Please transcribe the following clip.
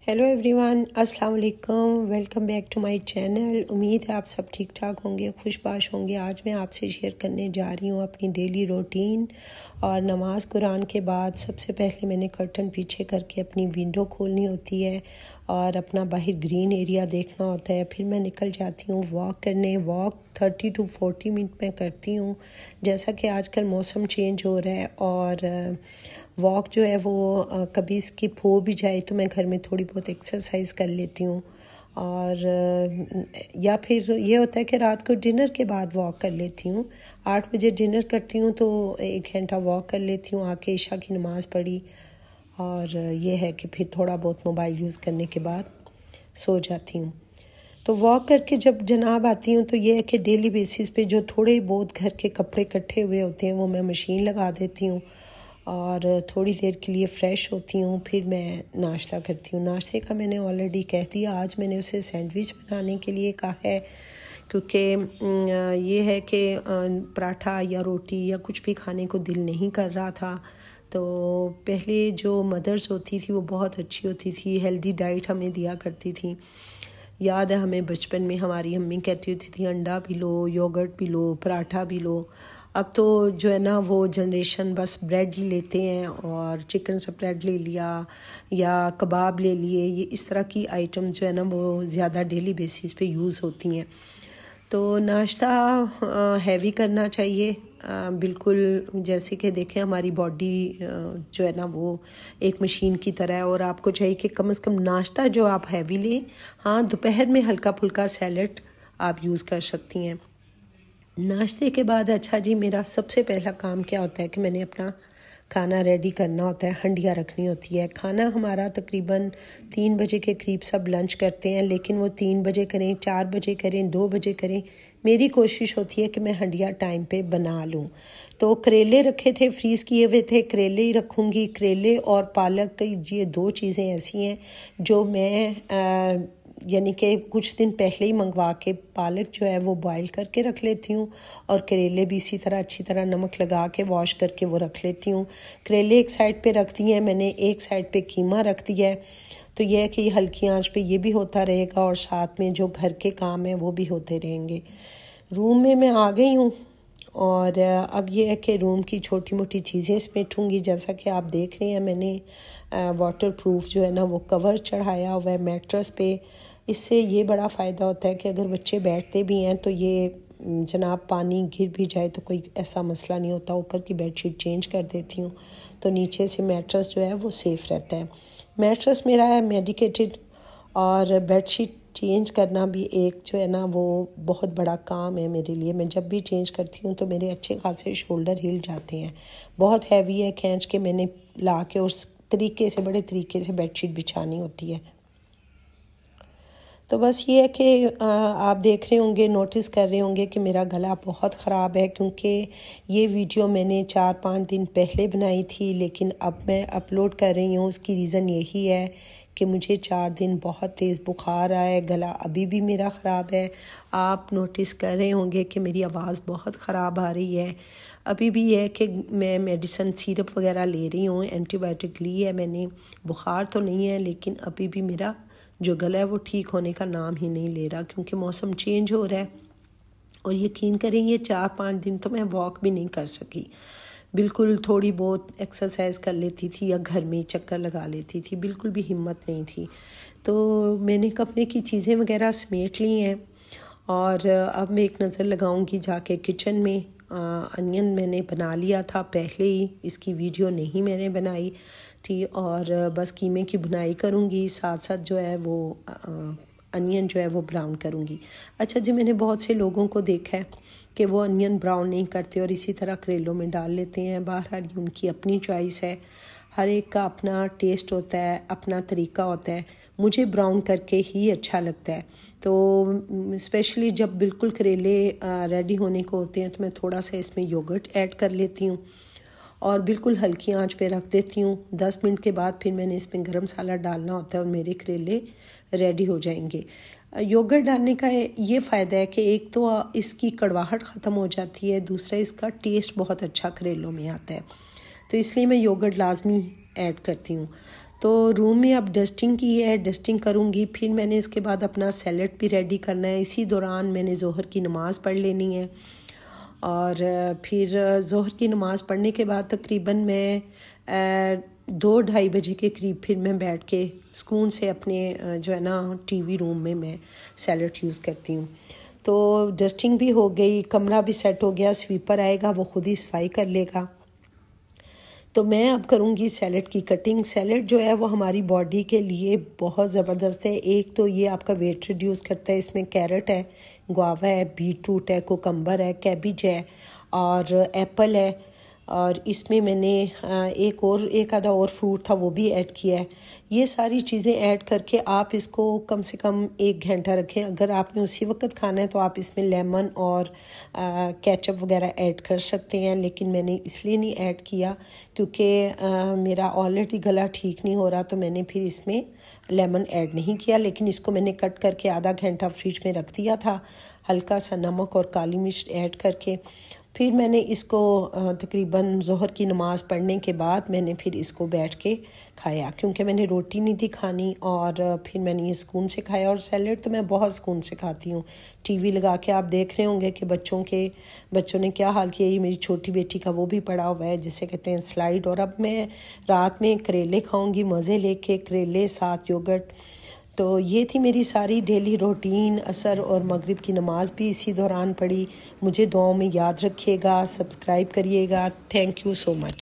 Hello everyone, अस्सलाम वालेकुम। Welcome back to my channel. उम्मीद है आप सब ठीक ठाक होंगे, खुशबाश होंगे। आज मैं आपसे शेयर करने जा रही हूँ अपनी डेली रूटीन। और नमाज कुरान के बाद सबसे पहले मैंने कर्टन पीछे करके अपनी विंडो खोलनी होती है और अपना बाहर ग्रीन एरिया देखना होता है। फिर मैं निकल जाती हूँ वॉक करने। वॉक 30 to 40 मिनट में करती हूँ। जैसा कि आजकल मौसम चेंज हो रहा है और वॉक जो है वो कभी स्किप हो भी जाए तो मैं घर में थोड़ी बहुत एक्सरसाइज कर लेती हूँ। और या फिर ये होता है कि रात को डिनर के बाद वॉक कर लेती हूँ। 8 बजे डिनर करती हूँ तो 1 घंटा वॉक कर लेती हूँ। आके इशा की नमाज़ पढ़ी और ये है कि फिर थोड़ा बहुत मोबाइल यूज़ करने के बाद सो जाती हूँ। तो वॉक करके जब जनाब आती हूँ तो ये है कि डेली बेसिस पे जो थोड़े बहुत घर के कपड़े इकट्ठे हुए होते हैं वो मैं मशीन लगा देती हूँ और थोड़ी देर के लिए फ़्रेश होती हूँ। फिर मैं नाश्ता करती हूँ। नाश्ते का मैंने ऑलरेडी कह दिया। आज मैंने उसे सैंडविच बनाने के लिए कहा है क्योंकि ये है कि पराठा या रोटी या कुछ भी खाने को दिल नहीं कर रहा था। तो पहले जो मदर्स होती थी वो बहुत अच्छी होती थी, हेल्दी डाइट हमें दिया करती थी। याद है हमें बचपन में हमारी अम्मी कहती होती थी अंडा भी लो, योगर्ट भी लो, पराठा भी लो। अब तो जो है ना वो जनरेशन बस ब्रेड लेते हैं और चिकन स्प्रेड ले लिया या कबाब ले लिए। ये इस तरह की आइटम जो है ना वो ज़्यादा डेली बेसिस पे यूज़ होती हैं। तो नाश्ता हैवी करना चाहिए। बिल्कुल जैसे कि देखें हमारी बॉडी जो है ना वो एक मशीन की तरह है और आपको चाहिए कि कम से कम नाश्ता जो आप हैवी लें। हाँ, दोपहर में हल्का फुल्का सैलड आप यूज़ कर सकती हैं। नाश्ते के बाद अच्छा जी मेरा सबसे पहला काम क्या होता है कि मैंने अपना खाना रेडी करना होता है, हंडिया रखनी होती है। खाना हमारा तकरीबन 3 बजे के करीब सब लंच करते हैं, लेकिन वो 3 बजे करें, 4 बजे करें, 2 बजे करें, मेरी कोशिश होती है कि मैं हंडिया टाइम पे बना लूँ। तो करेले रखे थे, फ्रीज़ किए हुए थे, करेले ही रखूँगी। करेले और पालक की ये 2 चीज़ें ऐसी हैं जो मैं यानी कि कुछ दिन पहले ही मंगवा के पालक जो है वो बॉईल करके रख लेती हूँ और करेले भी इसी तरह अच्छी तरह नमक लगा के वॉश करके वो रख लेती हूँ। करेले एक साइड पे रख दिए हैं मैंने, एक साइड पे कीमा रख दिया है। तो यह है कि हल्की आंच पे ये भी होता रहेगा और साथ में जो घर के काम हैं वो भी होते रहेंगे। रूम में मैं आ गई हूँ और अब ये है कि रूम की छोटी मोटी चीज़ें समेटूँगी। जैसा कि आप देख रहे हैं मैंने वाटर प्रूफ जो है ना वो कवर चढ़ाया हुआ है मैट्रेस पे। इससे ये बड़ा फ़ायदा होता है कि अगर बच्चे बैठते भी हैं तो ये जनाब पानी गिर भी जाए तो कोई ऐसा मसला नहीं होता। ऊपर की बेडशीट चेंज कर देती हूँ तो नीचे से मैट्रेस जो है वो सेफ़ रहता है। मैट्रेस मेरा है मेडिकेटेड और बेडशीट चेंज करना भी एक जो है ना वो बहुत बड़ा काम है मेरे लिए। मैं जब भी चेंज करती हूँ तो मेरे अच्छे खासे शोल्डर हिल जाते हैं। बहुत हैवी है, खींच के मैंने ला के उस तरीके से बड़े तरीके से बेडशीट बिछानी होती है। तो बस ये है कि आप देख रहे होंगे, नोटिस कर रहे होंगे कि मेरा गला बहुत ख़राब है क्योंकि ये वीडियो मैंने 4-5 दिन पहले बनाई थी, लेकिन अब मैं अपलोड कर रही हूँ। उसकी रीज़न यही है कि मुझे 4 दिन बहुत तेज़ बुखार आया है, गला अभी भी मेरा ख़राब है। आप नोटिस कर रहे होंगे कि मेरी आवाज़ बहुत ख़राब आ रही है। अभी भी है कि मैं मेडिसिन सिरप वगैरह ले रही हूँ, एंटीबायोटिक ली है मैंने। बुखार तो नहीं है लेकिन अभी भी मेरा जो गला है वो ठीक होने का नाम ही नहीं ले रहा क्योंकि मौसम चेंज हो रहा है। और यकीन करें ये 4-5 दिन तो मैं वॉक भी नहीं कर सकी। बिल्कुल थोड़ी बहुत एक्सरसाइज कर लेती थी या घर में चक्कर लगा लेती थी, बिल्कुल भी हिम्मत नहीं थी। तो मैंने कपड़े की चीज़ें वगैरह समेट ली हैं और अब मैं एक नज़र लगाऊंगी जाके किचन में। अनियन मैंने बना लिया था पहले ही, इसकी वीडियो नहीं मैंने बनाई थी और बस कीमे की बुनाई करूँगी, साथ साथ जो है वो अनियन जो है वो ब्राउन करूँगी। अच्छा जी, मैंने बहुत से लोगों को देखा है कि वो अनियन ब्राउन नहीं करते और इसी तरह करेलों में डाल लेते हैं। बहरहाल ये उनकी अपनी चॉइस है, हर एक का अपना टेस्ट होता है, अपना तरीका होता है। मुझे ब्राउन करके ही अच्छा लगता है। तो स्पेशली जब बिल्कुल करेले रेडी होने को होते हैं तो मैं थोड़ा सा इसमें योगर्ट ऐड कर लेती हूँ और बिल्कुल हल्की आंच पे रख देती हूँ। 10 मिनट के बाद फिर मैंने इसमें गरम मसाला डालना होता है और मेरे करेले रेडी हो जाएंगे। योगर्ट डालने का ये फ़ायदा है कि एक तो इसकी कड़वाहट ख़त्म हो जाती है, दूसरा इसका टेस्ट बहुत अच्छा करेलों में आता है। तो इसलिए मैं योगर्ट लाजमी ऐड करती हूँ। तो रूम में अब डस्टिंग की है, डस्टिंग करूँगी। फिर मैंने इसके बाद अपना सैलेड भी रेडी करना है। इसी दौरान मैंने ज़ोहर की नमाज़ पढ़ लेनी है। और फिर ज़ोहर की नमाज़ पढ़ने के बाद तकरीबन मैं 2-2:30 बजे के करीब फिर मैं बैठ के सुकून से अपने जो है ना टीवी रूम में मैं सैलेड यूज़ करती हूँ। तो डस्टिंग भी हो गई, कमरा भी सेट हो गया, स्वीपर आएगा वो खुद ही सफाई कर लेगा। तो मैं अब करूँगी सैलेड की कटिंग। सैलेड जो है वो हमारी बॉडी के लिए बहुत ज़बरदस्त है। एक तो ये आपका वेट रिड्यूस करता है। इसमें कैरेट है, गुआवा है, बीटरूट है, कुकम्बर है, कैबिज है और एप्पल है। और इसमें मैंने एक आधा और फ्रूट था वो भी ऐड किया है। ये सारी चीज़ें ऐड करके आप इसको कम से कम 1 घंटा रखें। अगर आपने उसी वक्त खाना है तो आप इसमें लेमन और केचप वगैरह ऐड कर सकते हैं, लेकिन मैंने इसलिए नहीं ऐड किया क्योंकि मेरा ऑलरेडी गला ठीक नहीं हो रहा, तो मैंने फिर इसमें लेमन ऐड नहीं किया। लेकिन इसको मैंने कट करके आधा घंटा फ्रिज में रख दिया था, हल्का सा नमक और काली मिर्च ऐड करके। फिर मैंने इसको तकरीबन ज़ोहर की नमाज़ पढ़ने के बाद मैंने फिर इसको बैठ के खाया, क्योंकि मैंने रोटी नहीं थी खानी। और फिर मैंने ये सुकून से खाया। और सैलेड तो मैं बहुत सुकून से खाती हूँ। टीवी लगा के आप देख रहे होंगे कि बच्चों ने क्या हाल किया। ये मेरी छोटी बेटी का वो भी पड़ा हुआ है, जिसे कहते हैं स्लाइड। और अब मैं रात में करेले खाऊँगी मज़े लेके, करेले साथ योगर्ट। तो ये थी मेरी सारी डेली रूटीन। असर और मगरिब की नमाज़ भी इसी दौरान पढ़ी। मुझे दुआओं में याद रखिएगा, सब्सक्राइब करिएगा। Thank you so much.